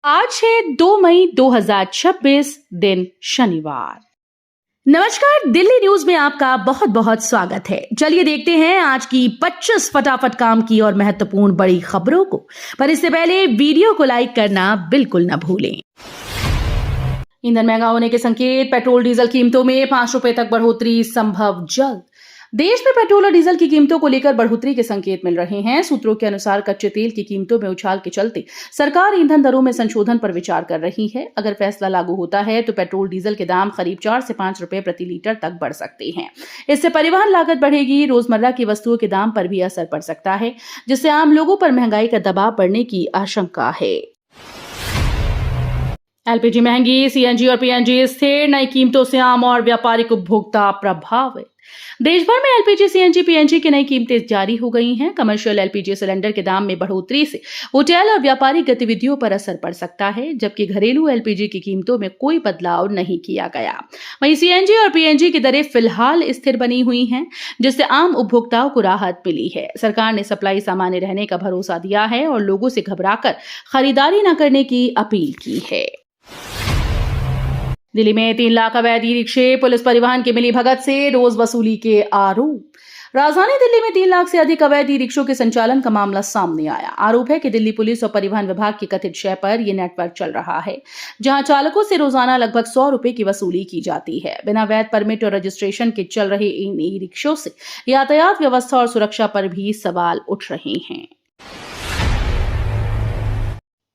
आज है 2 मई 2026 दिन शनिवार। नमस्कार, दिल्ली न्यूज में आपका बहुत बहुत स्वागत है। चलिए देखते हैं आज की 25 फटाफट काम की और महत्वपूर्ण बड़ी खबरों को। पर इससे पहले वीडियो को लाइक करना बिल्कुल न भूलें। ईंधन महंगा होने के संकेत, पेट्रोल डीजल कीमतों में 5 रुपए तक बढ़ोतरी संभव जल्द। देश में पेट्रोल और डीजल की कीमतों को लेकर बढ़ोतरी के संकेत मिल रहे हैं। सूत्रों के अनुसार कच्चे तेल की कीमतों में उछाल के चलते सरकार ईंधन दरों में संशोधन पर विचार कर रही है। अगर फैसला लागू होता है तो पेट्रोल डीजल के दाम करीब 4 से 5 रुपए प्रति लीटर तक बढ़ सकते हैं। इससे परिवहन लागत बढ़ेगी, रोजमर्रा की वस्तुओं के दाम पर भी असर पड़ सकता है, जिससे आम लोगों पर महंगाई का दबाव बढ़ने की आशंका है। एलपीजी महंगी, सीएनजी और पीएनजी स्थिर, नई कीमतों से आम और व्यापारिक उपभोक्ता प्रभावित। देश भर में एलपीजी, सीएनजी, पीएनजी की नई कीमतें जारी हो गई हैं। कमर्शियल एलपीजी सिलेंडर के दाम में बढ़ोतरी से होटल और व्यापारिक गतिविधियों पर असर पड़ सकता है, जबकि घरेलू एलपीजी की कीमतों में कोई बदलाव नहीं किया गया। वहीं सीएनजी और पीएनजी की दरें फिलहाल स्थिर बनी हुई हैं, जिससे आम उपभोक्ताओं को राहत मिली है। सरकार ने सप्लाई सामान्य रहने का भरोसा दिया है और लोगों से घबराकर खरीदारी न करने की अपील की है। दिल्ली में 3 लाख अवैध ई-रिक्शे, पुलिस परिवहन की मिली भगत से रोज वसूली के आरोप। राजधानी दिल्ली में 3 लाख से अधिक अवैध ई-रिक्शों के संचालन का मामला सामने आया। आरोप है कि दिल्ली पुलिस और परिवहन विभाग की कथित शय पर यह नेटवर्क चल रहा है, जहां चालकों से रोजाना लगभग 100 रुपए की वसूली की जाती है। बिना वैध परमिट और रजिस्ट्रेशन के चल रहे इन ई-रिक्शों से यातायात व्यवस्था और सुरक्षा पर भी सवाल उठ रहे हैं।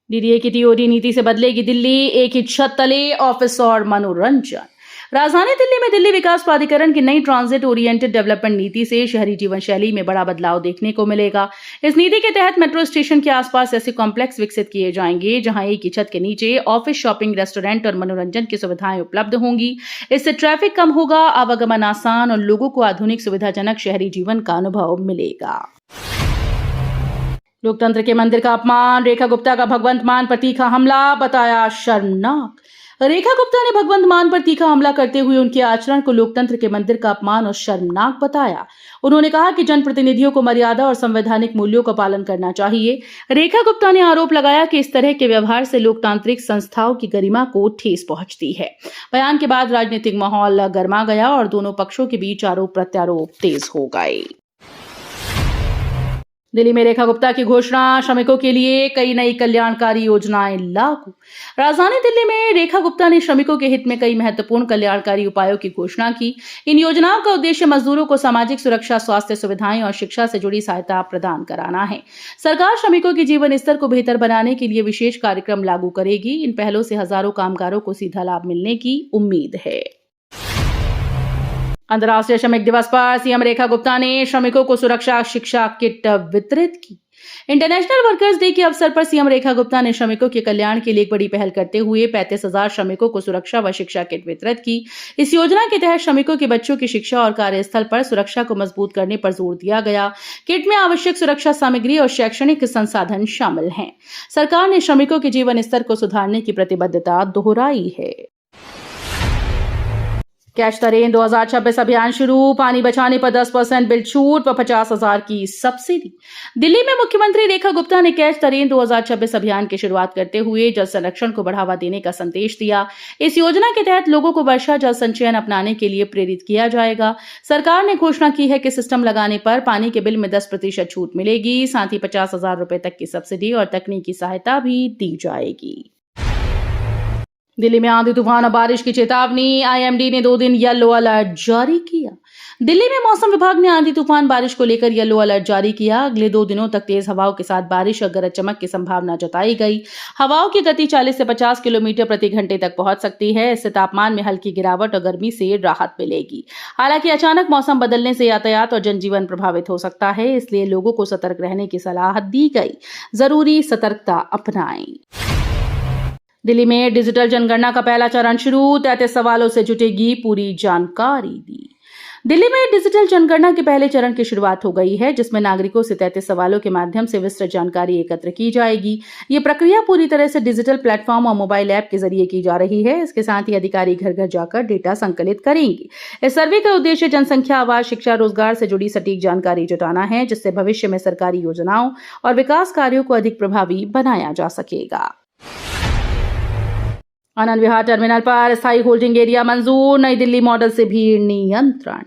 डीडीए की टीओडी नीति से बदलेगी दिल्ली, एक ही छत तले ऑफिस और मनोरंजन। राजधानी दिल्ली में दिल्ली विकास प्राधिकरण की नई ट्रांजिट ओरिएंटेड डेवलपमेंट नीति से शहरी जीवन शैली में बड़ा बदलाव देखने को मिलेगा। इस नीति के तहत मेट्रो स्टेशन के आसपास ऐसे कॉम्प्लेक्स विकसित किए जाएंगे जहां एक ही छत के नीचे ऑफिस, शॉपिंग, रेस्टोरेंट और मनोरंजन की सुविधाएं उपलब्ध होंगी। इससे ट्रैफिक कम होगा, आवागमन आसान और लोगों को आधुनिक सुविधाजनक शहरी जीवन का अनुभव मिलेगा। लोकतंत्र के मंदिर का अपमान, रेखा गुप्ता का भगवंत मान पर तीखा हमला, बताया शर्मनाक। रेखा गुप्ता ने भगवंत मान पर तीखा हमला करते हुए उनके आचरण को लोकतंत्र के मंदिर का अपमान और शर्मनाक बताया। उन्होंने कहा कि जनप्रतिनिधियों को मर्यादा और संवैधानिक मूल्यों का पालन करना चाहिए। रेखा गुप्ता ने आरोप लगाया कि इस तरह के व्यवहार से लोकतांत्रिक संस्थाओं की गरिमा को ठेस पहुंचती है। बयान के बाद राजनीतिक माहौल गर्मा गया और दोनों पक्षों के बीच आरोप प्रत्यारोप तेज हो गए। दिल्ली में रेखा गुप्ता की घोषणा, श्रमिकों के लिए कई नई कल्याणकारी योजनाएं लागू। राजधानी दिल्ली में रेखा गुप्ता ने श्रमिकों के हित में कई महत्वपूर्ण कल्याणकारी उपायों की घोषणा की। इन योजनाओं का उद्देश्य मजदूरों को सामाजिक सुरक्षा, स्वास्थ्य सुविधाएं और शिक्षा से जुड़ी सहायता प्रदान कराना है। सरकार श्रमिकों के जीवन स्तर को बेहतर बनाने के लिए विशेष कार्यक्रम लागू करेगी। इन पहलों से हजारों कामगारों को सीधा लाभ मिलने की उम्मीद है। अंतर्राष्ट्रीय श्रमिक दिवस पर सीएम रेखा गुप्ता ने श्रमिकों को सुरक्षा शिक्षा किट वितरित की। इंटरनेशनल वर्कर्स डे के अवसर पर सीएम रेखा गुप्ता ने श्रमिकों के कल्याण के लिए एक बड़ी पहल करते हुए 35,000 श्रमिकों को सुरक्षा व शिक्षा किट वितरित की। इस योजना के तहत श्रमिकों के बच्चों की शिक्षा और कार्यस्थल पर सुरक्षा को मजबूत करने पर जोर दिया गया। किट में आवश्यक सुरक्षा सामग्री और शैक्षणिक संसाधन शामिल हैं। सरकार ने श्रमिकों के जीवन स्तर को सुधारने की प्रतिबद्धता दोहराई है। कैच द रेन 2026 अभियान शुरू, पानी बचाने पर 10% बिल छूट व 50,000 की सब्सिडी। दिल्ली में मुख्यमंत्री रेखा गुप्ता ने कैच द रेन 2026 अभियान की शुरुआत करते हुए जल संरक्षण को बढ़ावा देने का संदेश दिया। इस योजना के तहत लोगों को वर्षा जल संचयन अपनाने के लिए प्रेरित किया जाएगा। सरकार ने घोषणा की है कि सिस्टम लगाने पर पानी के बिल में 10% छूट मिलेगी। साथ ही 50,000 रुपए तक की सब्सिडी और तकनीकी सहायता भी दी जाएगी। दिल्ली में आंधी तूफान और बारिश की चेतावनी, आईएमडी ने 2 दिन येलो अलर्ट जारी किया। दिल्ली में मौसम विभाग ने आंधी तूफान बारिश को लेकर येलो अलर्ट जारी किया। अगले 2 दिनों तक तेज हवाओं के साथ बारिश और गरज चमक की संभावना जताई गई। हवाओं की गति 40 से 50 किलोमीटर प्रति घंटे तक पहुंच सकती है। इससे तापमान में हल्की गिरावट और गर्मी से राहत मिलेगी। हालांकि अचानक मौसम बदलने से यातायात और जनजीवन प्रभावित हो सकता है, इसलिए लोगों को सतर्क रहने की सलाह दी गई। जरूरी सतर्कता अपनाएं। दिल्ली में डिजिटल जनगणना का पहला चरण शुरू, 33 सवालों से जुटेगी पूरी जानकारी दी। दिल्ली में डिजिटल जनगणना के पहले चरण की शुरुआत हो गई है, जिसमें नागरिकों से 33 सवालों के माध्यम से विस्तृत जानकारी एकत्र की जाएगी। ये प्रक्रिया पूरी तरह से डिजिटल प्लेटफॉर्म और मोबाइल ऐप के जरिए की जा रही है। इसके साथ ही अधिकारी घर घर जाकर डेटा संकलित करेंगे। इस सर्वे का उद्देश्य जनसंख्या, आवास, शिक्षा, रोजगार से जुड़ी सटीक जानकारी जुटाना है, जिससे भविष्य में सरकारी योजनाओं और विकास कार्यों को अधिक प्रभावी बनाया जा सकेगा। आनंद विहार टर्मिनल पर स्थायी होल्डिंग एरिया मंजूर, नई दिल्ली मॉडल से भीड़ नियंत्रण।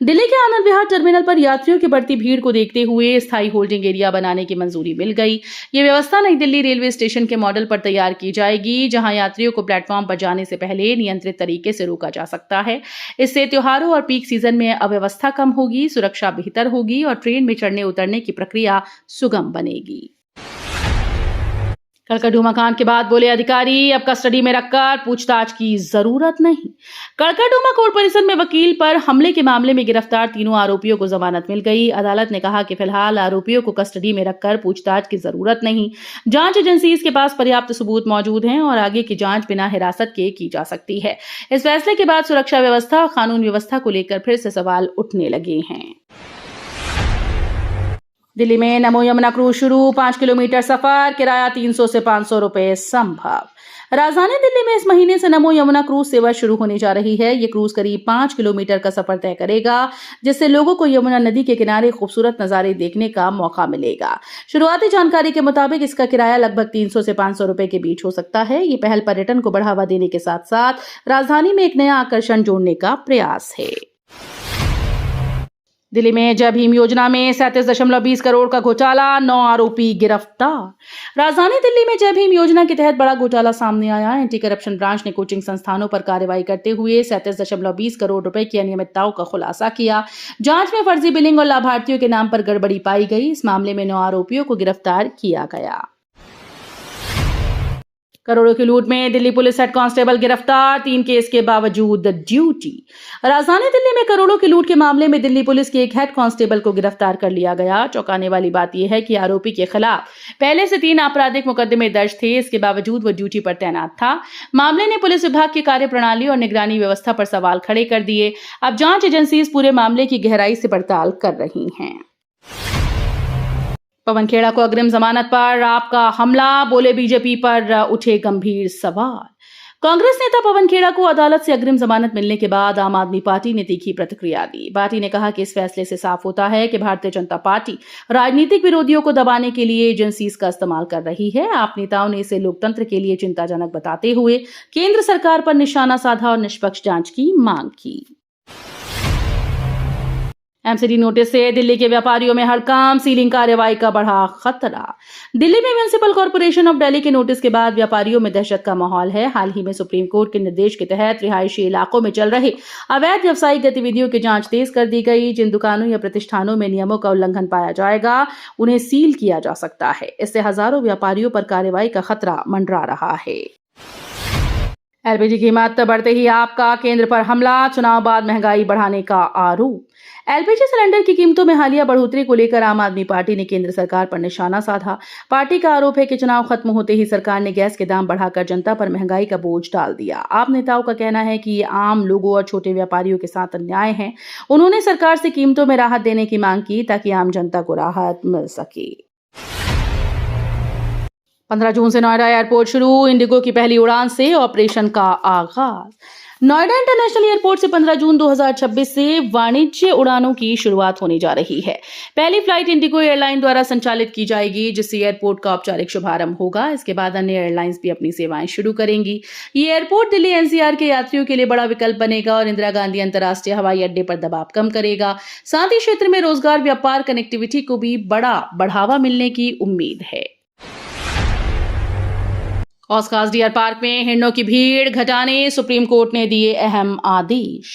दिल्ली के आनंद विहार टर्मिनल पर यात्रियों की बढ़ती भीड़ को देखते हुए स्थायी होल्डिंग एरिया बनाने की मंजूरी मिल गई। ये व्यवस्था नई दिल्ली रेलवे स्टेशन के मॉडल पर तैयार की जाएगी, जहां यात्रियों को प्लेटफॉर्म पर जाने से पहले नियंत्रित तरीके से रोका जा सकता है। इससे त्योहारों और पीक सीजन में अव्यवस्था कम होगी, सुरक्षा बेहतर होगी और ट्रेन में चढ़ने उतरने की प्रक्रिया सुगम बनेगी। कड़कड़डूमा कांड के बाद बोले अधिकारी, अब कस्टडी में रखकर पूछताछ की जरूरत नहीं। कड़कड़डूमा कोर्ट परिसर में वकील पर हमले के मामले में गिरफ्तार तीनों आरोपियों को जमानत मिल गई। अदालत ने कहा कि फिलहाल आरोपियों को कस्टडी में रखकर पूछताछ की जरूरत नहीं। जांच एजेंसी के पास पर्याप्त सबूत मौजूद हैं और आगे की जांच बिना हिरासत के की जा सकती है। इस फैसले के बाद सुरक्षा व्यवस्था और कानून व्यवस्था को लेकर फिर से सवाल उठने लगे हैं। दिल्ली में नमो यमुना क्रूज शुरू, 5 किलोमीटर सफर, किराया 300 से 500 रुपए संभव। राजधानी दिल्ली में इस महीने से नमो यमुना क्रूज सेवा शुरू होने जा रही है। ये क्रूज करीब 5 किलोमीटर का सफर तय करेगा, जिससे लोगों को यमुना नदी के किनारे खूबसूरत नजारे देखने का मौका मिलेगा। शुरुआती जानकारी के मुताबिक इसका किराया लगभग 300 से 500 रुपए के बीच हो सकता है। ये पहल पर्यटन को बढ़ावा देने के साथ साथ राजधानी में एक नया आकर्षण जोड़ने का प्रयास है। दिल्ली में जय भीम योजना में 37.20 करोड़ का घोटाला, 9 आरोपी गिरफ्तार। राजधानी दिल्ली में जय भीम योजना के तहत बड़ा घोटाला सामने आया। एंटी करप्शन ब्रांच ने कोचिंग संस्थानों पर कार्रवाई करते हुए 37.20 करोड़ रुपए की अनियमितताओं का खुलासा किया। जांच में फर्जी बिलिंग और लाभार्थियों के नाम पर गड़बड़ी पाई गई। इस मामले में 9 आरोपियों को गिरफ्तार किया गया। करोड़ों की लूट में दिल्ली पुलिस हेड कांस्टेबल गिरफ्तार, 3 केस के बावजूद ड्यूटी। राजधानी दिल्ली में करोड़ों की लूट के मामले में दिल्ली पुलिस के एक हेड कांस्टेबल को गिरफ्तार कर लिया गया। चौंकाने वाली बात यह है कि आरोपी के खिलाफ पहले से 3 आपराधिक मुकदमे दर्ज थे। इसके बावजूद वो ड्यूटी पर तैनात था। मामले ने पुलिस विभाग की कार्यप्रणाली और निगरानी व्यवस्था पर सवाल खड़े कर दिए। अब जांच एजेंसी इस पूरे मामले की गहराई से पड़ताल कर रही हैं। पवन खेड़ा को अग्रिम जमानत पर आपका हमला, बोले बीजेपी पर उठे गंभीर सवाल। कांग्रेस नेता पवन खेड़ा को अदालत से अग्रिम जमानत मिलने के बाद आम आदमी पार्टी ने तीखी प्रतिक्रिया दी। पार्टी ने कहा कि इस फैसले से साफ होता है कि भारतीय जनता पार्टी राजनीतिक विरोधियों को दबाने के लिए एजेंसीज का इस्तेमाल कर रही है। आप नेताओं ने इसे लोकतंत्र के लिए चिंताजनक बताते हुए केंद्र सरकार पर निशाना साधा और निष्पक्ष जांच की मांग की। एमसीडी नोटिस से दिल्ली के व्यापारियों में हड़कंप, सीलिंग कार्रवाई का बढ़ा खतरा। दिल्ली में म्युनिसिपल कॉर्पोरेशन ऑफ दिल्ली के नोटिस के बाद व्यापारियों में दहशत का माहौल है। हाल ही में सुप्रीम कोर्ट के निर्देश के तहत रिहायशी इलाकों में चल रहे अवैध व्यावसायिक गतिविधियों की जांच तेज कर दी गई। जिन दुकानों या प्रतिष्ठानों में नियमों का उल्लंघन पाया जाएगा, उन्हें सील किया जा सकता है। इससे हजारों व्यापारियों पर कार्रवाई का खतरा मंडरा रहा है। एलपीजी कीमत बढ़ते ही आपका केंद्र पर हमला, चुनाव बाद महंगाई बढ़ाने का आरोप। एलपीजी सिलेंडर की कीमतों में हालिया बढ़ोतरी को लेकर आम आदमी पार्टी ने केंद्र सरकार पर निशाना साधा। पार्टी का आरोप है कि चुनाव खत्म होते ही सरकार ने गैस के दाम बढ़ाकर जनता पर महंगाई का बोझ डाल दिया। आप नेताओं का कहना है कि ये आम लोगों और छोटे व्यापारियों के साथ अन्याय है। उन्होंने सरकार से कीमतों में राहत देने की मांग की ताकि आम जनता को राहत मिल सके। 15 जून से नोएडा एयरपोर्ट शुरू, इंडिगो की पहली उड़ान से ऑपरेशन का आगाज। नोएडा इंटरनेशनल एयरपोर्ट से 15 जून 2026 से वाणिज्य उड़ानों की शुरुआत होने जा रही है। पहली फ्लाइट इंडिगो एयरलाइन द्वारा संचालित की जाएगी, जिससे एयरपोर्ट का औपचारिक शुभारंभ होगा। इसके बाद अन्य एयरलाइंस भी अपनी सेवाएं शुरू करेंगी। ये एयरपोर्ट दिल्ली एनसीआर के यात्रियों के लिए बड़ा विकल्प बनेगा और इंदिरा गांधी अंतर्राष्ट्रीय हवाई अड्डे पर दबाव कम करेगा। साथ ही क्षेत्र में रोजगार, व्यापार, कनेक्टिविटी को भी बड़ा बढ़ावा मिलने की उम्मीद है। हौस खास डियर पार्क में हिरणों की भीड़ घटाने सुप्रीम कोर्ट ने दिए अहम आदेश।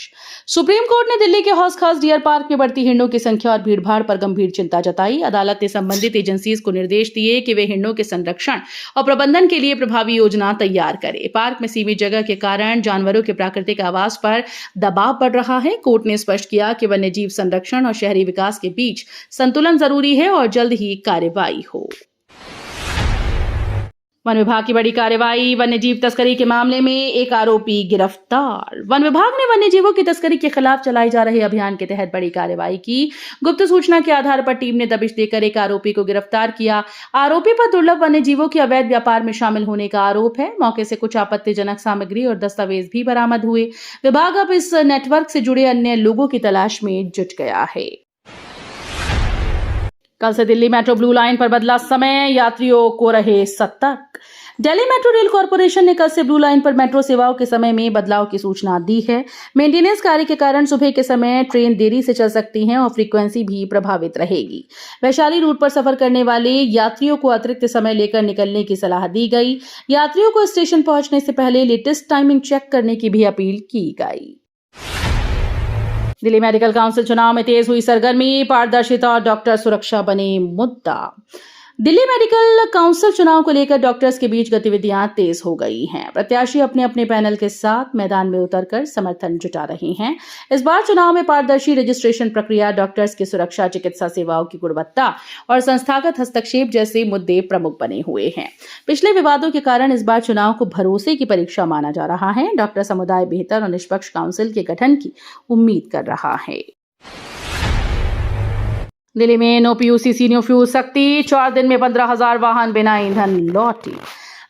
सुप्रीम कोर्ट ने दिल्ली के हौस खास डियर पार्क में बढ़ती हिरणों की संख्या और भीड़भाड़ पर गंभीर चिंता जताई। अदालत ने संबंधित एजेंसीज को निर्देश दिए कि वे हिरणों के संरक्षण और प्रबंधन के लिए प्रभावी योजना तैयार करें। पार्क में सीमित जगह के कारण जानवरों के प्राकृतिक आवास पर दबाव बढ़ रहा है। कोर्ट ने स्पष्ट किया कि वन्यजीव संरक्षण और शहरी विकास के बीच संतुलन जरूरी है और जल्द ही कार्रवाई हो। वन विभाग की बड़ी कार्रवाई, वन्यजीव तस्करी के मामले में एक आरोपी गिरफ्तार। वन विभाग ने वन्यजीवों की तस्करी के खिलाफ चलाए जा रहे अभियान के तहत बड़ी कार्रवाई की। गुप्त सूचना के आधार पर टीम ने दबिश देकर एक आरोपी को गिरफ्तार किया। आरोपी पर दुर्लभ वन्यजीवों के अवैध व्यापार में शामिल होने का आरोप है। मौके से कुछ आपत्तिजनक सामग्री और दस्तावेज भी बरामद हुए। विभाग अब इस नेटवर्क से जुड़े अन्य लोगों की तलाश में जुट गया है। कल से दिल्ली मेट्रो ब्लू लाइन पर बदला समय, यात्रियों को रहे सतर्क। दिल्ली मेट्रो रेल कॉर्पोरेशन ने कल से ब्लू लाइन पर मेट्रो सेवाओं के समय में बदलाव की सूचना दी है। मेंटेनेंस कार्य के कारण सुबह के समय ट्रेन देरी से चल सकती हैं और फ्रीक्वेंसी भी प्रभावित रहेगी। वैशाली रूट पर सफर करने वाले यात्रियों को अतिरिक्त समय लेकर निकलने की सलाह दी गई। यात्रियों को स्टेशन पहुंचने से पहले लेटेस्ट टाइमिंग चेक करने की भी अपील की गई। दिल्ली मेडिकल काउंसिल चुनाव में तेज हुई सरगर्मी, पारदर्शिता और डॉक्टर सुरक्षा बने मुद्दा। दिल्ली मेडिकल काउंसिल चुनाव को लेकर डॉक्टर्स के बीच गतिविधियां तेज हो गई हैं। प्रत्याशी अपने अपने पैनल के साथ मैदान में उतरकर समर्थन जुटा रहे हैं। इस बार चुनाव में पारदर्शी रजिस्ट्रेशन प्रक्रिया, डॉक्टर्स की सुरक्षा, चिकित्सा सेवाओं की गुणवत्ता और संस्थागत हस्तक्षेप जैसे मुद्दे प्रमुख बने हुए हैं। पिछले विवादों के कारण इस बार चुनाव को भरोसे की परीक्षा माना जा रहा है। डॉक्टर समुदाय बेहतर और निष्पक्ष काउंसिल के गठन की उम्मीद कर रहा है। दिल्ली में नो पीयूसीसी नो फ्यूल सख्ती, 4 दिन में 15,000 वाहन बिना ईंधन लौटे।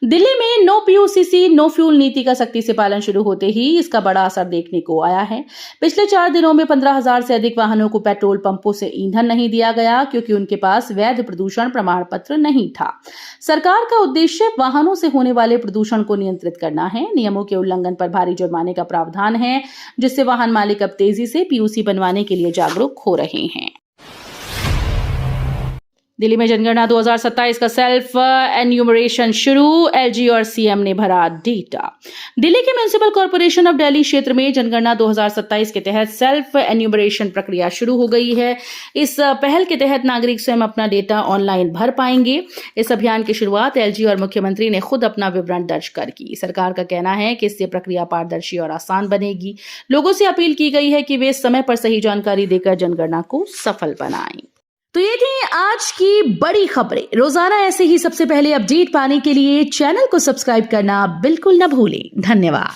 दिल्ली में नो पीयूसीसी नो फ्यूल नीति का सख्ती से पालन शुरू होते ही इसका बड़ा असर देखने को आया है। पिछले 4 दिनों में 15,000 से अधिक वाहनों को पेट्रोल पंपों से ईंधन नहीं दिया गया क्योंकि उनके पास वैध प्रदूषण प्रमाण पत्र नहीं था। सरकार का उद्देश्य वाहनों से होने वाले प्रदूषण को नियंत्रित करना है। नियमों के उल्लंघन पर भारी जुर्माने का प्रावधान है, जिससे वाहन मालिक अब तेजी से पीयूसी बनवाने के लिए जागरूक हो रहे हैं। दिल्ली में जनगणना 2027 का सेल्फ एन्यूमरेशन शुरू, एलजी और सीएम ने भरा डेटा। दिल्ली के म्युनिसिपल कॉर्पोरेशन ऑफ दिल्ली क्षेत्र में जनगणना 2027 के तहत सेल्फ एन्यूमरेशन प्रक्रिया शुरू हो गई है। इस पहल के तहत नागरिक स्वयं अपना डेटा ऑनलाइन भर पाएंगे। इस अभियान की शुरुआत एलजी और मुख्यमंत्री ने खुद अपना विवरण दर्ज कर की। सरकार का कहना है कि इससे प्रक्रिया पारदर्शी और आसान बनेगी। लोगों से अपील की गई है कि वे समय पर सही जानकारी देकर जनगणना को सफल बनाएं। तो ये थी आज की बड़ी खबरें। रोजाना ऐसे ही सबसे पहले अपडेट पाने के लिए चैनल को सब्सक्राइब करना बिल्कुल न भूलें। धन्यवाद।